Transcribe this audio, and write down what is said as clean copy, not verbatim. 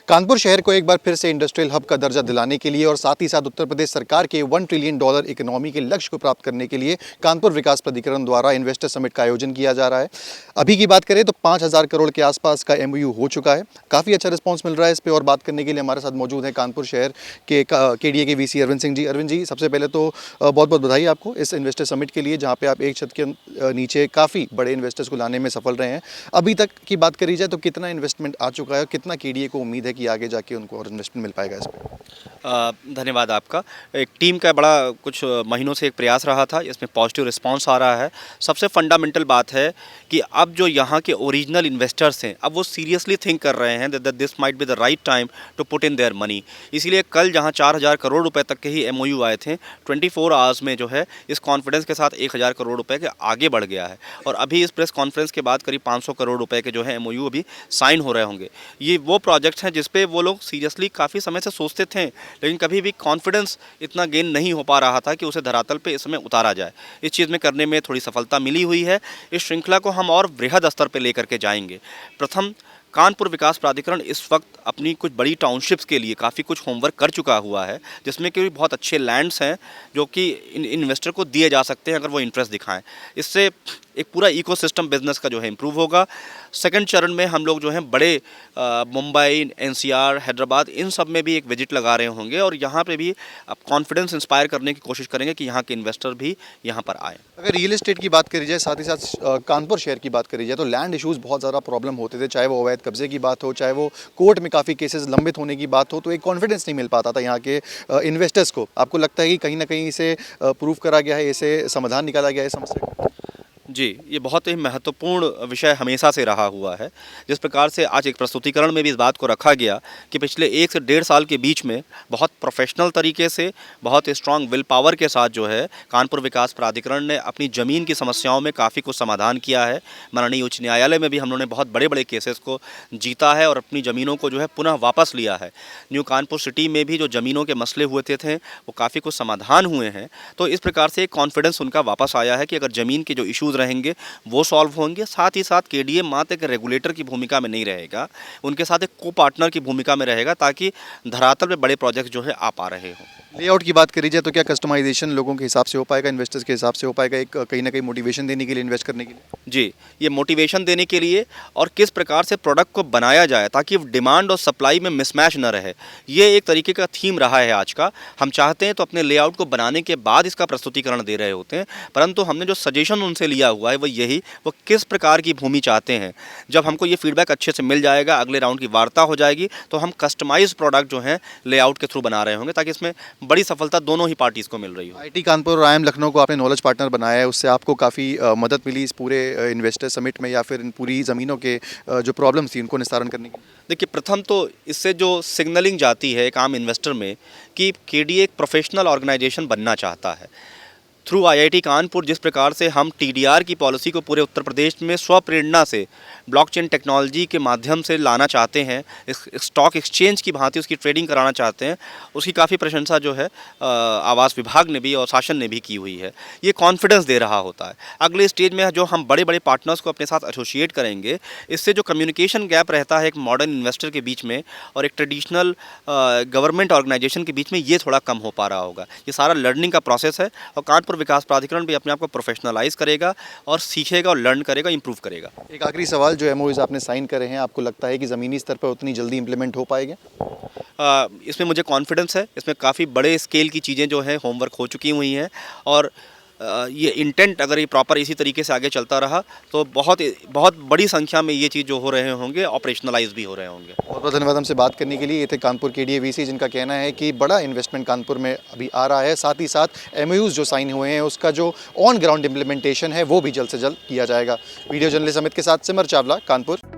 कानपुर शहर को एक बार फिर से इंडस्ट्रियल हब का दर्जा दिलाने के लिए और साथ ही साथ उत्तर प्रदेश सरकार के $1 ट्रिलियन इकोनॉमी के लक्ष्य को प्राप्त करने के लिए कानपुर विकास प्राधिकरण द्वारा इन्वेस्टर समिट का आयोजन किया जा रहा है। अभी की बात करें तो 5,000 करोड़ के आसपास का MOU हो चुका है। काफ़ी अच्छा रिस्पॉन्स मिल रहा है इस पर और बात करने के लिए हमारे साथ मौजूद है कानपुर शहर के KDA के VC अरविंद सिंह जी। अरविंद जी, सबसे पहले तो बहुत बहुत बधाई आपको इस इन्वेस्टर समिट के लिए, जहाँ पे आप एक छत के नीचे काफ़ी बड़े इन्वेस्टर्स को लाने में सफल रहे हैं। अभी तक की बात करी जाए तो कितना इन्वेस्टमेंट आ चुका है, कितना KDA को उम्मीद है कि आगे जाके उनको और इन्वेस्टमेंट मिल पाएगा इस पर? धन्यवाद आपका। एक टीम का बड़ा कुछ महीनों से एक प्रयास रहा था, इसमें पॉजिटिव रिस्पांस आ रहा है। सबसे फंडामेंटल बात है कि अब जो यहाँ के ओरिजिनल इन्वेस्टर्स हैं, अब वो सीरियसली थिंक कर रहे हैं that this might be the right time to put in their money. इसीलिए कल जहाँ 4,000 करोड़ रुपए तक के ही MOU आए थे, 24 आवर्स में जो है इस कॉन्फिडेंस के साथ 1,000 करोड़ रुपए के आगे बढ़ गया है। और अभी इस प्रेस कॉन्फ्रेंस के बाद करीब 500 करोड़ रुपए के जो है MOU अभी साइन हो रहे होंगे। ये वो प्रोजेक्ट्स हैं जिसपे वो लोग सीरियसली काफ़ी समय से सोचते थे, लेकिन कभी भी कॉन्फिडेंस इतना गेन नहीं हो पा रहा था कि उसे धरातल पे इस समय उतारा जाए। इस चीज़ में करने में थोड़ी सफलता मिली हुई है। इस श्रृंखला को हम और बृहद स्तर पे लेकर के जाएंगे। प्रथम, कानपुर विकास प्राधिकरण इस वक्त अपनी कुछ बड़ी टाउनशिप्स के लिए काफ़ी कुछ होमवर्क कर चुका हुआ है, जिसमें कि बहुत अच्छे लैंड्स हैं जो कि इन्वेस्टर को दिए जा सकते हैं अगर वो इंटरेस्ट दिखाएं। इससे एक पूरा इकोसिस्टम बिजनेस का जो है इम्प्रूव होगा। सेकंड चरण में हम लोग जो हैं बड़े मुंबई, NCR, हैदराबाद, इन सब में भी एक विजिट लगा रहे होंगे और यहाँ पे भी अब कॉन्फिडेंस इंस्पायर करने की कोशिश करेंगे कि यहाँ के इन्वेस्टर भी यहाँ पर आए। अगर रियल एस्टेट की बात करी जाए, साथ ही साथ कानपुर शहर की बात करी जाए, तो लैंड इश्यूज़ बहुत ज़्यादा प्रॉब्लम होते थे, चाहे वो अवैध कब्जे की बात हो, चाहे वो कोर्ट में काफ़ी केसेस लंबित होने की बात हो, तो एक कॉन्फिडेंस नहीं मिल पाता था यहाँ के इन्वेस्टर्स को। आपको लगता है कि कहीं ना कहीं इसे प्रूव करा गया है, इसे समाधान निकाला गया है समस्या का? जी, ये बहुत ही महत्वपूर्ण विषय हमेशा से रहा हुआ है। जिस प्रकार से आज एक प्रस्तुतिकरण में भी इस बात को रखा गया कि पिछले 1 से 1.5 साल के बीच में बहुत प्रोफेशनल तरीके से, बहुत स्ट्रांग विल पावर के साथ जो है कानपुर विकास प्राधिकरण ने अपनी ज़मीन की समस्याओं में काफ़ी कुछ समाधान किया है। माननीय उच्च न्यायालय में भी हम लोगों ने बहुत बड़े बड़े केसेस को जीता है और अपनी ज़मीनों को जो है पुनः वापस लिया है। न्यू कानपुर सिटी में भी जो ज़मीनों के मसले हुए थे वो काफ़ी कुछ समाधान हुए हैं। तो इस प्रकार से एक कॉन्फिडेंस उनका वापस आया है कि अगर ज़मीन के जो इश्यूज़ रहेंगे वो सॉल्व होंगे। साथ ही साथ KDA मात्र एक रेगुलेटर की भूमिका में नहीं रहेगा, उनके साथ एक को पार्टनर की भूमिका में रहेगा, ताकि धरातल पे बड़े प्रोजेक्ट जो है आ पा रहे हों। लेआउट की बात करी जाए तो क्या कस्टमाइजेशन लोगों के हिसाब से हो पाएगा, इन्वेस्टर्स के हिसाब से हो पाएगा, एक कहीं ना कहीं मोटिवेशन देने के लिए, इन्वेस्ट करने के लिए? जी, ये मोटिवेशन देने के लिए और किस प्रकार से प्रोडक्ट को बनाया जाए ताकि डिमांड और सप्लाई में मिसमैच न रहे, ये एक तरीके का थीम रहा है आज का। हम चाहते हैं तो अपने लेआउट को बनाने के बाद इसका प्रस्तुतिकरण दे रहे होते हैं, परंतु हमने जो सजेशन उनसे लिया हुआ है वो किस प्रकार की भूमि चाहते हैं। जब हमको ये फीडबैक अच्छे से मिल जाएगा, अगले राउंड की वार्ता हो जाएगी, तो हम कस्टमाइज प्रोडक्ट जो है लेआउट के थ्रू बना रहे होंगे, ताकि इसमें बड़ी सफलता दोनों ही पार्टीज़ को मिल रही हो। IIT कानपुर और IIM लखनऊ को आपने नॉलेज पार्टनर बनाया है, उससे आपको काफ़ी मदद मिली इस पूरे इन्वेस्टर समिट में, या फिर इन पूरी ज़मीनों के जो प्रॉब्लम्स थी उनको निस्तारण करने की? देखिए, प्रथम तो इससे जो सिग्नलिंग जाती है एक आम इन्वेस्टर में कि KDA एक प्रोफेशनल ऑर्गेनाइजेशन बनना चाहता है। थ्रू IIT कानपुर जिस प्रकार से हम TDR की पॉलिसी को पूरे उत्तर प्रदेश में स्वप्रेरणा से ब्लॉकचेन टेक्नोलॉजी के माध्यम से लाना चाहते हैं, स्टॉक एक्सचेंज की भांति उसकी ट्रेडिंग कराना चाहते हैं, उसकी काफ़ी प्रशंसा जो है आवास विभाग ने भी और शासन ने भी की हुई है। ये कॉन्फिडेंस दे रहा होता है। अगले स्टेज में जो हम बड़े बड़े पार्टनर्स को अपने साथ एसोसिएट करेंगे, इससे जो कम्युनिकेशन गैप रहता है एक मॉडर्न इन्वेस्टर के बीच में और एक ट्रेडिशनल गवर्नमेंट ऑर्गेनाइजेशन के बीच में, ये थोड़ा कम हो पा रहा होगा। ये सारा लर्निंग का प्रोसेस है और कानपुर विकास प्राधिकरण भी अपने आप को प्रोफेशनलाइज करेगा और सीखेगा और लर्न करेगा, इंप्रूव करेगा। एक आखिरी सवाल, जो MOUs आपने साइन करे हैं, आपको लगता है कि ज़मीनी स्तर पर उतनी जल्दी इंप्लीमेंट हो पाएंगे? इसमें मुझे कॉन्फिडेंस है। इसमें काफ़ी बड़े स्केल की चीज़ें जो हैं होमवर्क हो चुकी हुई हैं और ये इंटेंट अगर ये प्रॉपर इसी तरीके से आगे चलता रहा तो बहुत बहुत बड़ी संख्या में ये चीज़ जो हो रहे होंगे ऑपरेशनलाइज भी हो रहे होंगे। बहुत बहुत धन्यवाद हमसे बात करने के लिए। ये थे कानपुर KDA VC, जिनका कहना है कि बड़ा इन्वेस्टमेंट कानपुर में अभी आ रहा है, साथ ही साथ MOUs जो साइन हुए हैं उसका जो ऑन ग्राउंड इम्प्लीमेंटेशन है वो भी जल्द से जल्द किया जाएगा। वीडियो जर्नलिस्ट अमित के साथ सिमर चावला, कानपुर।